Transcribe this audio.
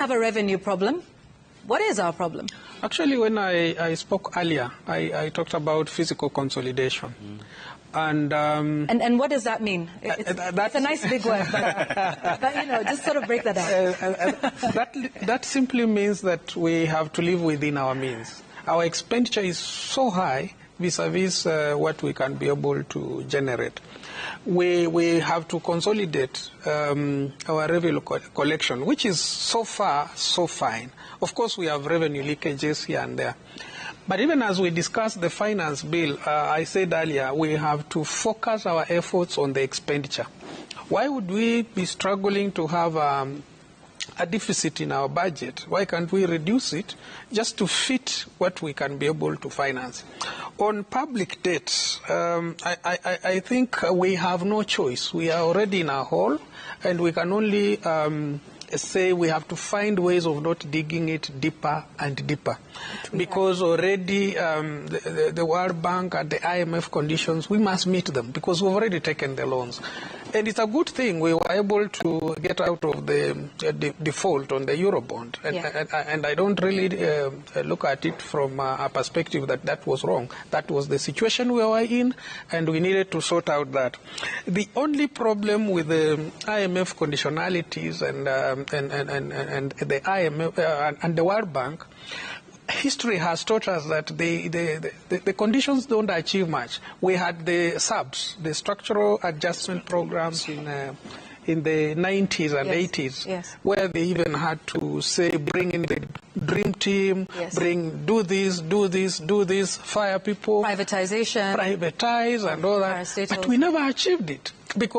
have a revenue problem. What is our problem? Actually, when I spoke earlier, I talked about fiscal consolidation. And what does that mean? It's a nice big word, but you know, just sort of break that down. That simply means that we have to live within our means. Our expenditure is so high vis-a-vis what we can be able to generate. We have to consolidate our revenue collection, which is so far so fine. Of course, we have revenue leakages here and there. But even as we discuss the finance bill, I said earlier, we have to focus our efforts on the expenditure. Why would we be struggling to have a deficit in our budget? Why can't we reduce it just to fit what we can be able to finance? On public debt, I think we have no choice. We are already in a hole, and we can only say we have to find ways of not digging it deeper and deeper. Because already the World Bank and the IMF conditions, we must meet them because we've already taken the loans. And it's a good thing we were able to get out of the default on the Eurobond. And I don't really look at it from a perspective that that was wrong. That was the situation we were in, and we needed to sort out that. The only problem with the IMF conditionalities and the IMF and the World Bank, history has taught us that the conditions don't achieve much. We had the SABs, the structural adjustment programs in the 90s and 80s, where they even had to say, bring in the dream team, do this, fire people. Privatization. Privatize and all that. But we never achieved it. Because